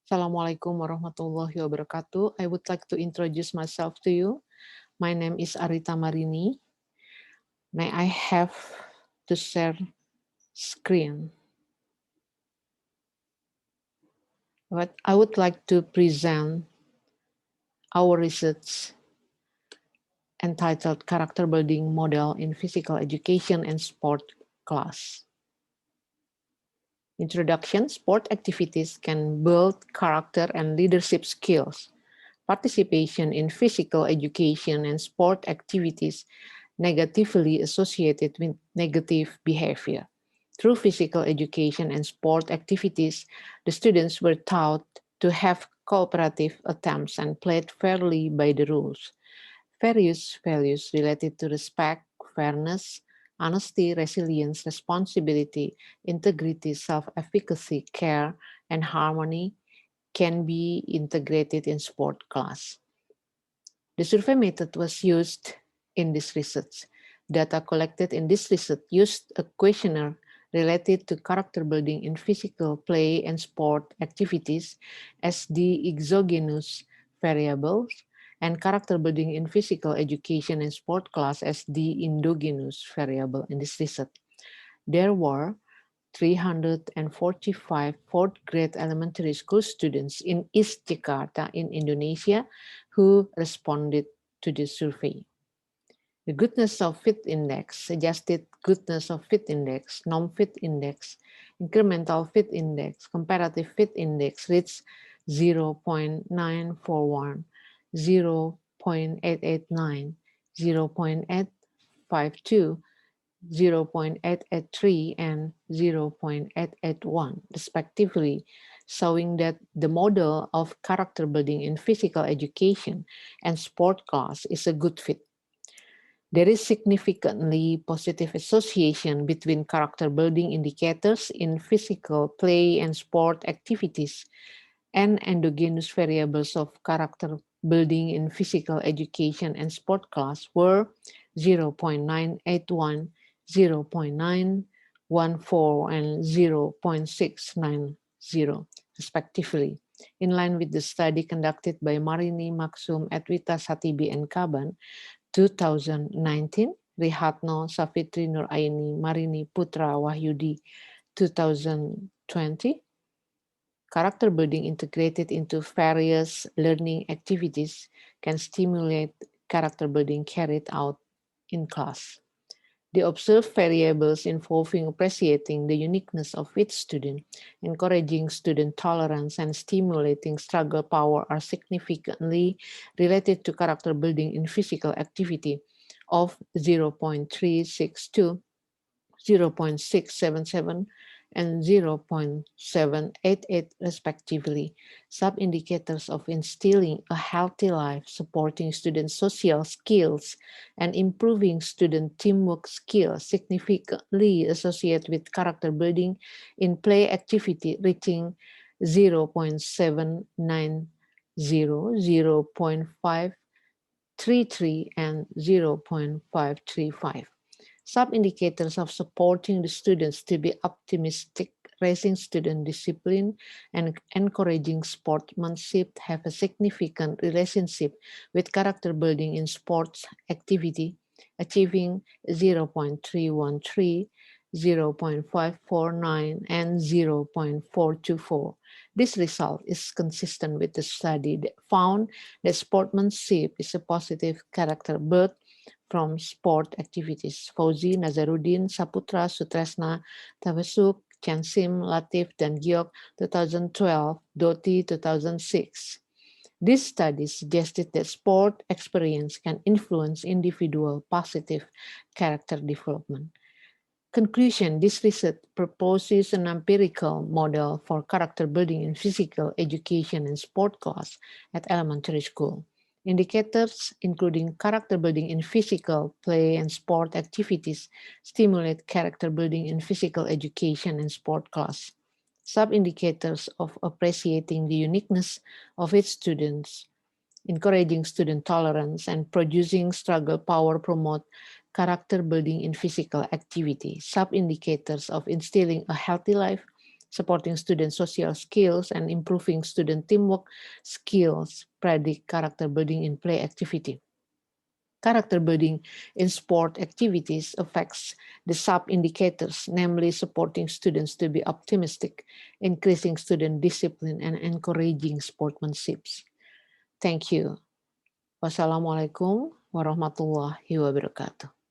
Assalamualaikum warahmatullahi wabarakatuh. I would like to introduce myself to you. My name is Arita Marini. May I have to share screen? But I would like to present our research entitled Character Building Model in Physical Education and Sport Class. Introduction: sport activities can build character and leadership skills. Participation in physical education and sport activities negatively associated with negative behavior. Through physical education and sport activities, the students were taught to have cooperative attempts and played fairly by the rules. Various values related to respect, fairness, honesty, resilience, responsibility, integrity, self-efficacy, care, and harmony can be integrated in sport class. The survey method was used in this research. Data collected in this research used a questionnaire related to character building in physical play and sport activities as the exogenous variables, and character building in physical education and sport class as the endogenous variable in this research. There were 345 fourth grade elementary school students in East Jakarta in Indonesia who responded to the survey. The Goodness of Fit Index, Suggested Goodness of Fit Index, Non-Fit Index, Incremental Fit Index, Comparative Fit Index reached 0.941, 0.889, 0.852, 0.883 and 0.881 respectively, showing that the model of character building in physical education and sport class is a good fit. There is significantly positive association between character building indicators in physical play and sport activities and endogenous variables of character building in physical education and sport class were 0.981, 0.914, and 0.690, respectively, in line with the study conducted by Marini, Maksum, Edwita Satibi, and Kaban, 2019, Rihatno, Safitri Nuraini, Marini Putra Wahyudi, 2020, character building integrated into various learning activities can stimulate character building carried out in class. The observed variables involving appreciating the uniqueness of each student, encouraging student tolerance, and stimulating struggle power are significantly related to character building in physical activity of 0.362, 0.677, and 0.788 respectively, sub-indicators of instilling a healthy life, supporting student social skills, and improving student teamwork skills significantly associated with character building in play activity reaching 0.790, 0.533, and 0.535. Sub-indicators of supporting the students to be optimistic, raising student discipline, and encouraging sportsmanship have a significant relationship with character building in sports activity, achieving 0.313, 0.549, and 0.424. This result is consistent with the study that found that sportsmanship is a positive character built from sport activities. Fauzi, Nazaruddin, Saputra, Sutresna, Tawasuk, Chansim, Latif, dan Giok 2012, Doti 2006. This study suggested that sport experience can influence individual positive character development. Conclusion: this research proposes an empirical model for character building in physical education and sport class at elementary school. Indicators, including character building in physical play and sport activities, stimulate character building in physical education and sport class. Sub-indicators of appreciating the uniqueness of its students, encouraging student tolerance, and producing struggle power promote character building in physical activity. Sub-indicators of instilling a healthy life, Supporting student social skills and improving student teamwork skills predict character building in play activity. Character building in sport activities affects the sub-indicators, namely supporting students to be optimistic, increasing student discipline, and encouraging sportsmanship. Thank you. Wassalamualaikum warahmatullahi wabarakatuh.